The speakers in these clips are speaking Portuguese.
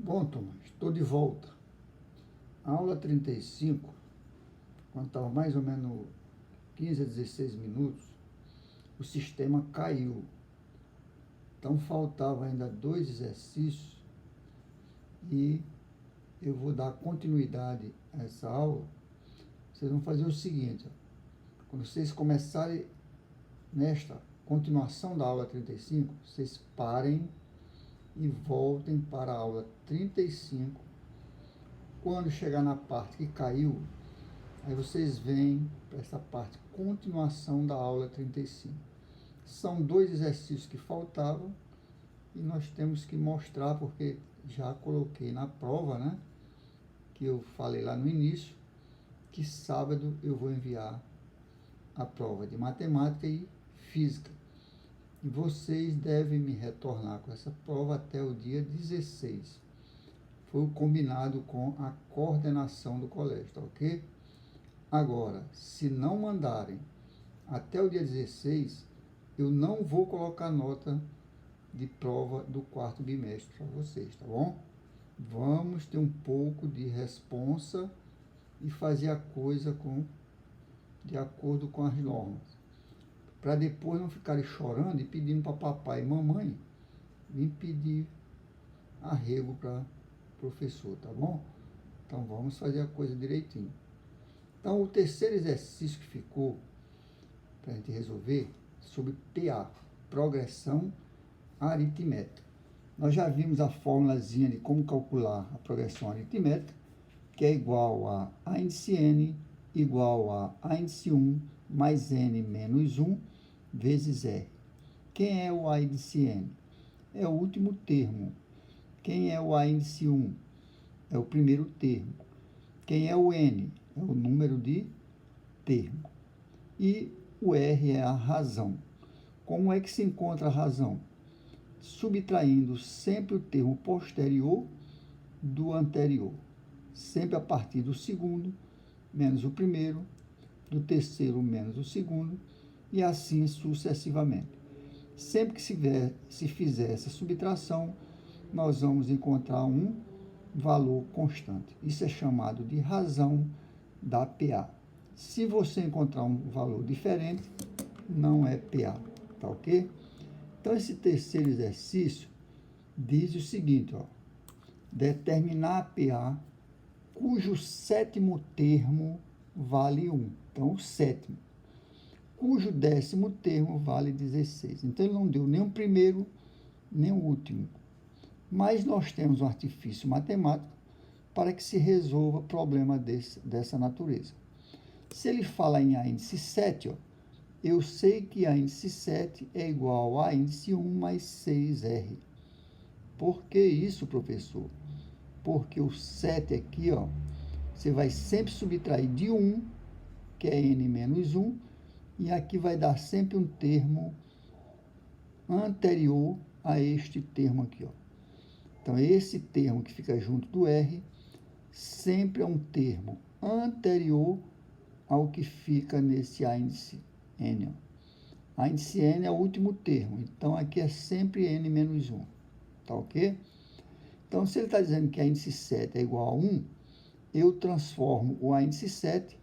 Bom, turma, estou de volta. A aula 35, quando estava mais ou menos 15 a 16 minutos, o sistema caiu. Então, faltava ainda 2 exercícios e eu vou dar continuidade a essa aula. Vocês vão fazer o seguinte, quando vocês começarem nesta continuação da aula 35, vocês parem e voltem para a aula 35. Quando chegar na parte que caiu, aí vocês vêm para essa parte, continuação da aula 35. São 2 exercícios que faltavam e nós temos que mostrar, porque já coloquei na prova, né? Que eu falei lá no início, que sábado eu vou enviar a prova de matemática e física. E vocês devem me retornar com essa prova até o dia 16. Foi o combinado com a coordenação do colégio, tá ok? Agora, se não mandarem até o dia 16, eu não vou colocar nota de prova do 4º bimestre para vocês, tá bom? Vamos ter um pouco de responsa e fazer a coisa de acordo com as normas, para depois não ficarem chorando e pedindo para papai e mamãe vir pedir arrego para professor, tá bom? Então vamos fazer a coisa direitinho. Então o terceiro exercício que ficou para a gente resolver sobre PA, progressão aritmética. Nós já vimos a formulazinha de como calcular a progressão aritmética, que é igual a índice n igual a índice 1 mais n menos 1 vezes r. Quem é o índice n? É o último termo. Quem é o índice 1? É o primeiro termo. Quem é o n? É o número de termo. E o r é a razão. Como é que se encontra a razão? Subtraindo sempre o termo posterior do anterior. Sempre a partir do segundo menos o primeiro, do terceiro menos o segundo, e assim sucessivamente. Sempre que se fizer essa subtração, nós vamos encontrar um valor constante. Isso é chamado de razão da PA. Se você encontrar um valor diferente, não é PA, tá ok? Então, esse terceiro exercício diz o seguinte, ó, determinar a PA cujo sétimo termo vale 1. Então, o sétimo. Cujo 10º termo vale 16. Então, ele não deu nem o primeiro, nem o último. Mas nós temos um artifício matemático para que se resolva problema dessa natureza. Se ele fala em a índice 7, ó, eu sei que a índice 7 é igual a índice 1 mais 6R. Por que isso, professor? Porque o 7 aqui, ó, você vai sempre subtrair de 1, que é n menos 1, e aqui vai dar sempre um termo anterior a este termo aqui, ó. Então, esse termo que fica junto do R sempre é um termo anterior ao que fica nesse índice n. A índice n é o último termo, então aqui é sempre n menos 1, tá ok? Então, se ele está dizendo que a índice 7 é igual a 1, eu transformo o índice 7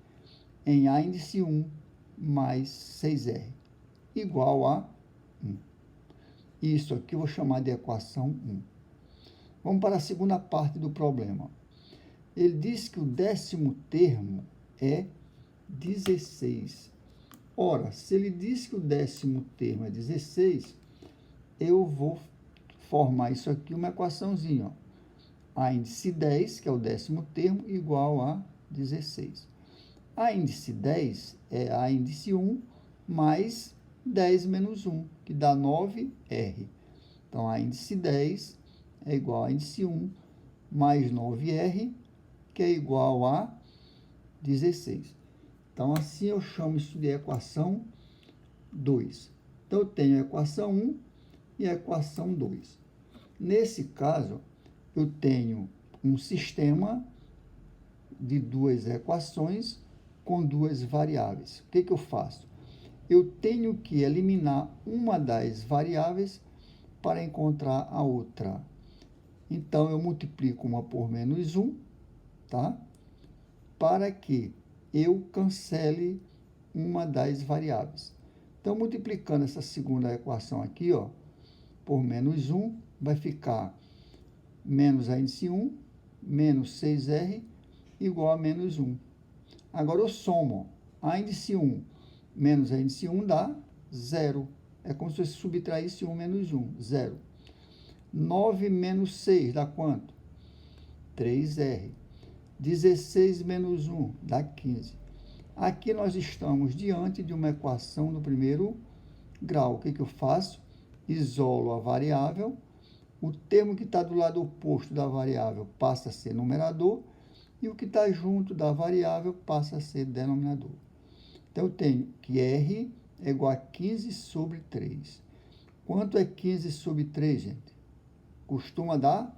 em a índice 1 mais 6R, igual a 1. Isso aqui eu vou chamar de equação 1. Vamos para a segunda parte do problema. Ele diz que o 10º termo é 16. Ora, se ele diz que o 10º termo é 16, eu vou formar isso aqui uma equaçãozinha, ó. A índice 10, que é o 10º termo, igual a 16. A índice 10 é a índice 1 mais 10 menos 1, que dá 9R. Então, a índice 10 é igual a índice 1 mais 9R, que é igual a 16. Então, assim eu chamo isso de equação 2. Então, eu tenho a equação 1 e a equação 2. Nesse caso, eu tenho um sistema de 2 equações com 2 variáveis. O que eu faço? Eu tenho que eliminar uma das variáveis para encontrar a outra. Então, eu multiplico uma por menos 1, tá? Para que eu cancele uma das variáveis. Então, multiplicando essa segunda equação aqui, ó, por menos 1, vai ficar menos a índice 1, menos 6R, igual a menos 1. Agora, eu somo a índice 1 menos a índice 1 dá 0. É como se você subtraísse 1 menos 1, 0. 9 menos 6 dá quanto? 3R. 16 menos 1 dá 15. Aqui nós estamos diante de uma equação do primeiro grau. O que eu faço? Isolo a variável. O termo que está do lado oposto da variável passa a ser numerador e o que está junto da variável passa a ser denominador. Então, eu tenho que R é igual a 15 sobre 3. Quanto é 15 sobre 3, gente? Costuma dar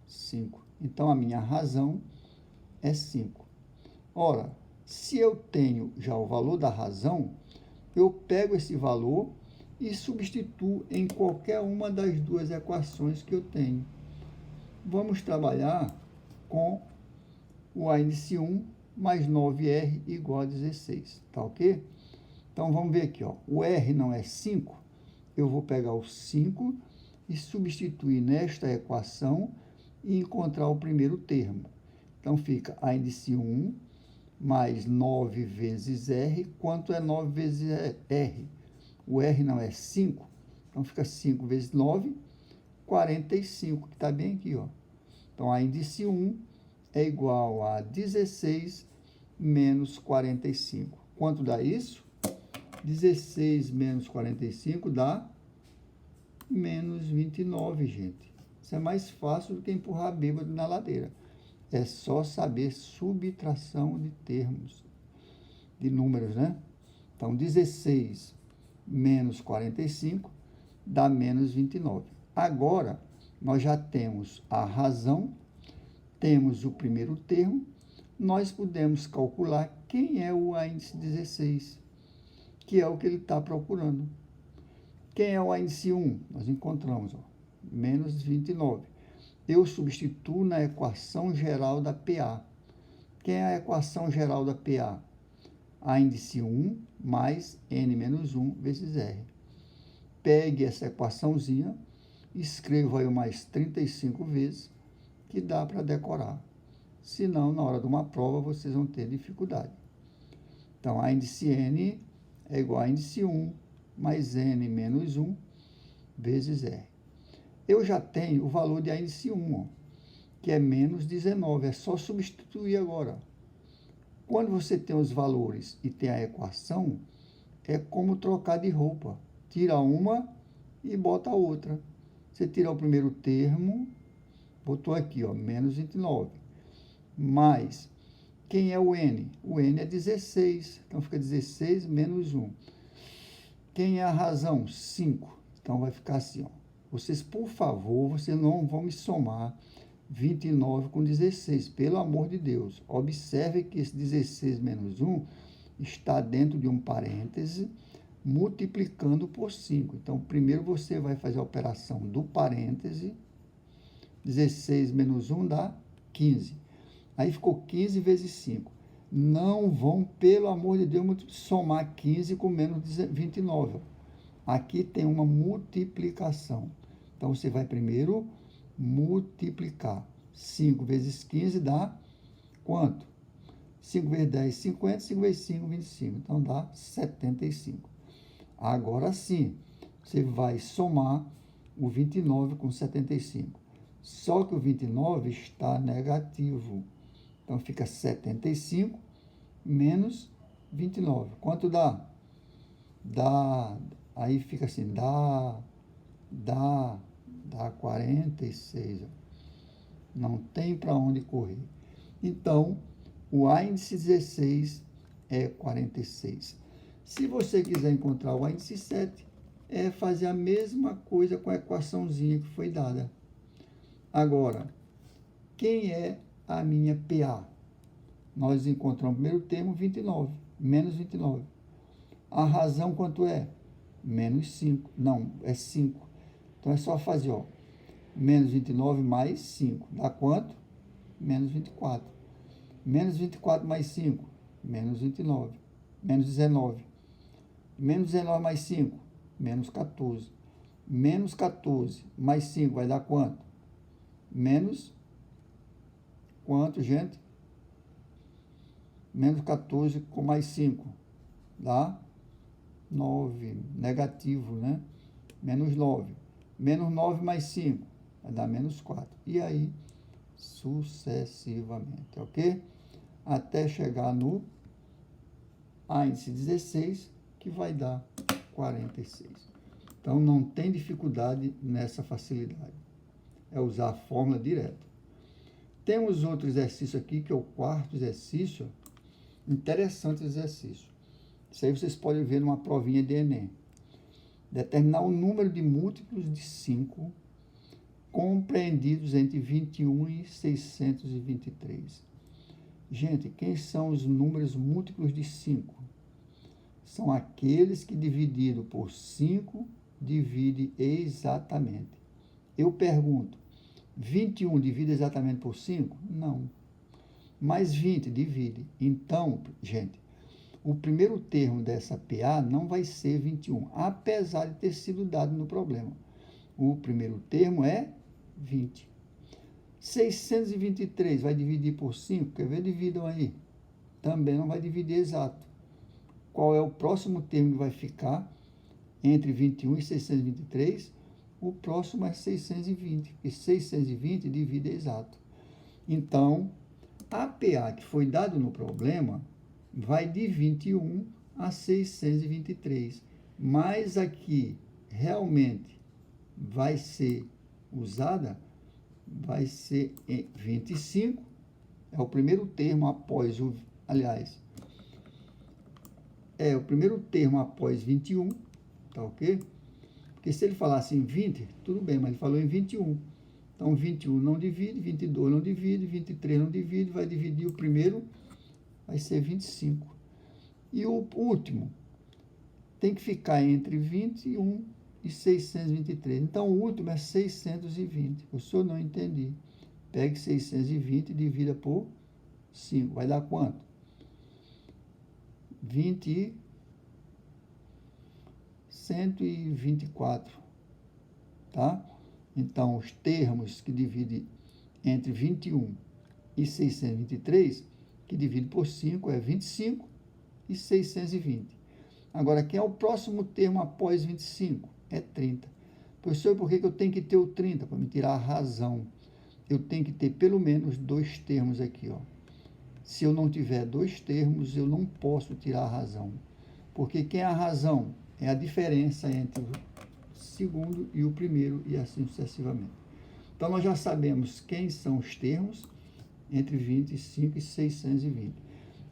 5. Então, a minha razão é 5. Ora, se eu tenho já o valor da razão, eu pego esse valor e substituo em qualquer uma das duas equações que eu tenho. Vamos trabalhar com o a índice 1 mais 9R igual a 16, tá ok? Então, vamos ver aqui, ó. O R não é 5, eu vou pegar o 5 e substituir nesta equação e encontrar o primeiro termo. Então, fica a índice 1 mais 9 vezes R. Quanto é 9 vezes R? O R não é 5, então fica 5 vezes 9, 45, que está bem aqui, ó. Então, a índice 1 é igual a 16 menos 45. Quanto dá isso? 16 menos 45 dá menos 29, gente. Isso é mais fácil do que empurrar bêbado na ladeira. É só saber subtração de termos, de números, né? Então, 16 menos 45 dá menos 29. Agora, nós já temos a razão, temos o primeiro termo, nós podemos calcular quem é o a índice 16, que é o que ele está procurando. Quem é o a índice 1? Nós encontramos, ó, menos 29. Eu substituo na equação geral da PA. Quem é a equação geral da PA? A índice 1 mais n menos 1 vezes R. Pegue essa equaçãozinha, escreva aí mais 35 vezes, que dá para decorar. Senão, na hora de uma prova, vocês vão ter dificuldade. Então, a índice n é igual a índice 1 mais n menos 1 vezes R. Eu já tenho o valor de a índice 1, ó, que é menos 19. É só substituir agora. Quando você tem os valores e tem a equação, é como trocar de roupa. Tira uma e bota a outra. Você tira o primeiro termo, botou aqui, ó, menos 29. Mais, quem é o n? O n é 16. Então, fica 16 menos 1. Quem é a razão? 5. Então, vai ficar assim, ó. Vocês, por favor, vocês não vão me somar 29 com 16, pelo amor de Deus. Observe que esse 16 menos 1 está dentro de um parêntese, multiplicando por 5. Então, primeiro você vai fazer a operação do parêntese, 16 menos 1 dá 15. Aí ficou 15 vezes 5. Não vão, pelo amor de Deus, somar 15 com menos 29. Aqui tem uma multiplicação. Então, você vai primeiro multiplicar. 5 vezes 15 dá quanto? 5 vezes 10, 50. 5 vezes 5, 25. Então, dá 75. Agora sim, você vai somar o 29 com 75. Só que o 29 está negativo. Então, fica 75 menos 29. Quanto dá? Aí fica assim, dá 46. Não tem para onde correr. Então, o a índice 16 é 46. Se você quiser encontrar o a índice 7, é fazer a mesma coisa com a equaçãozinha que foi dada. Agora, quem é a minha PA? Nós encontramos o primeiro termo, 29, menos 29. A razão quanto é? Menos 5. Não, é 5. Então, é só fazer, ó, Menos 29 mais 5. Dá quanto? Menos 24. Menos 24 mais 5. Menos 29. Menos 19. Menos 19 mais 5. Menos 14. Menos 14 mais 5 vai dar quanto? Menos quanto, gente? Menos 14 com mais 5. Dá 9. Negativo, né? Menos 9. Menos 9 mais 5 vai dar menos 4. E aí, sucessivamente, ok? Até chegar no índice 16, que vai dar 46. Então, não tem dificuldade nessa facilidade. É usar a fórmula direta. Temos outro exercício aqui, que é o quarto exercício. Interessante exercício. Isso aí vocês podem ver numa provinha de Enem. Determinar o número de múltiplos de 5 compreendidos entre 21 e 623. Gente, quem são os números múltiplos de 5? São aqueles que, dividido por 5, divide exatamente. Eu pergunto, 21 divide exatamente por 5? Não. Mas 20 divide. Então, gente, o primeiro termo dessa PA não vai ser 21, apesar de ter sido dado no problema. O primeiro termo é 20. 623 vai dividir por 5? Quer ver? Dividam aí. Também não vai dividir exato. Qual é o próximo termo que vai ficar entre 21 e 623? O próximo é 620, porque 620 divide exato. Então, a PA que foi dado no problema vai de 21 a 623. Mas aqui, realmente, vai ser usada, vai ser 25, é o primeiro termo após o, aliás, é o primeiro termo após 21, tá ok? Porque se ele falasse em 20, tudo bem, mas ele falou em 21. Então, 21 não divide, 22 não divide, 23 não divide, vai dividir o primeiro, vai ser 25. E o último tem que ficar entre 21 e 623. Então, o último é 620. O senhor não entendi. Pegue 620 e divida por 5. Vai dar quanto? 124. Tá? Então, os termos que dividem entre 21 e 623, que divide por 5, é 25 e 620. Agora, quem é o próximo termo após 25? É 30. Professor, por que eu tenho que ter o 30? Para me tirar a razão. Eu tenho que ter pelo menos 2 termos aqui, ó. Se eu não tiver 2 termos, eu não posso tirar a razão. Porque quem é a razão? É a diferença entre o segundo e o primeiro, e assim sucessivamente. Então, nós já sabemos quem são os termos entre 25 e 620.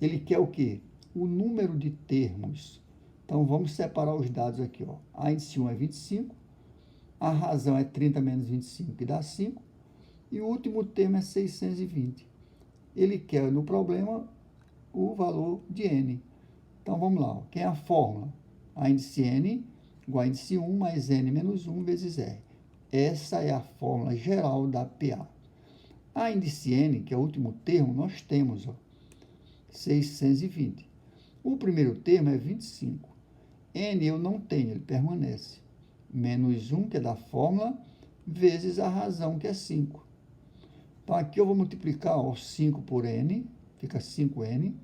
Ele quer o quê? O número de termos. Então, vamos separar os dados aqui, ó. A índice 1 é 25, a razão é 30 menos 25, que dá 5, e o último termo é 620. Ele quer, no problema, o valor de n. Então, vamos lá. Ó. Quem é a fórmula? A índice n igual a índice 1 mais n menos 1 vezes r. Essa é a fórmula geral da PA. A índice n, que é o último termo, nós temos, ó, 620. O primeiro termo é 25. N eu não tenho, ele permanece. Menos 1, que é da fórmula, vezes a razão, que é 5. Então, aqui eu vou multiplicar, ó, 5 por n, fica 5n,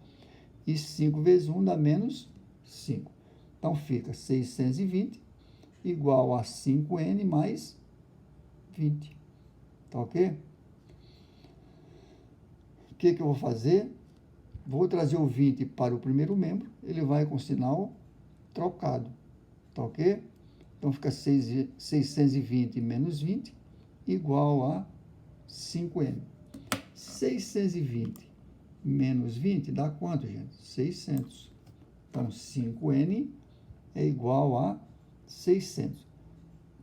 e 5 vezes 1 dá menos 5. Então, fica 620 igual a 5n mais 20. Tá ok? O que eu vou fazer? Vou trazer o 20 para o primeiro membro, ele vai com sinal trocado, tá ok? Então, fica 620 menos 20 igual a 5n. 620 menos 20 dá quanto, gente? 600. Então, 5n é igual a 600.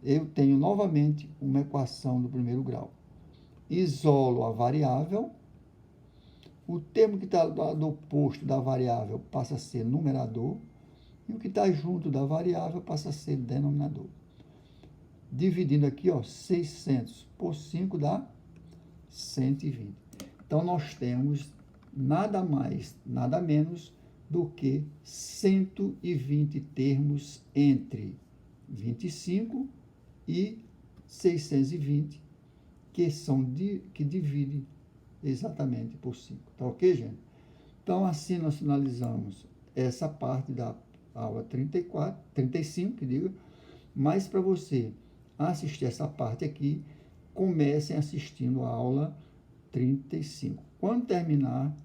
Eu tenho novamente uma equação do primeiro grau. Isolo a variável. O termo que está do lado oposto da variável passa a ser numerador. E o que está junto da variável passa a ser denominador. dividindo aqui, ó, 600 por 5 dá 120. Então, nós temos nada mais, nada menos do que 120 termos entre 25 e 620, que divide exatamente por 5. Tá ok, gente? Então, assim nós finalizamos essa parte da aula 35, que digo, mas para você assistir essa parte aqui, comecem assistindo a aula 35. Quando terminar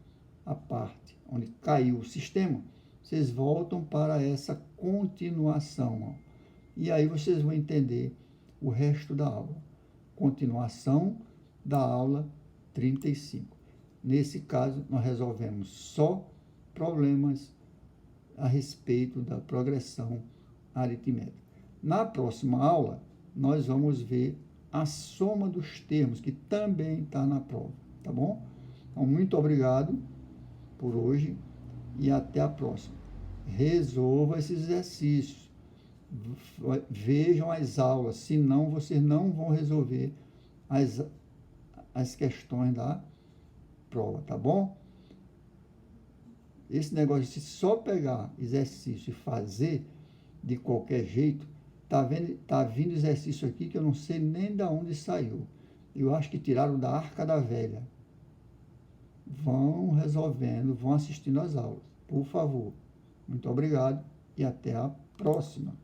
a parte onde caiu o sistema, vocês voltam para essa continuação, ó, e aí vocês vão entender o resto da aula. Continuação da aula 35. Nesse caso, nós resolvemos só problemas a respeito da progressão aritmética. Na próxima aula, nós vamos ver a soma dos termos, que também está na prova, tá bom? Então, muito obrigado por hoje e até a próxima. Resolva esses exercícios. Vejam as aulas, senão vocês não vão resolver as questões da prova, tá bom? Esse negócio de só pegar exercício e fazer de qualquer jeito, tá vindo exercício aqui que eu não sei nem de onde saiu. Eu acho que tiraram da Arca da Velha. Vão resolvendo, vão assistindo às aulas, por favor. Muito obrigado e até a próxima.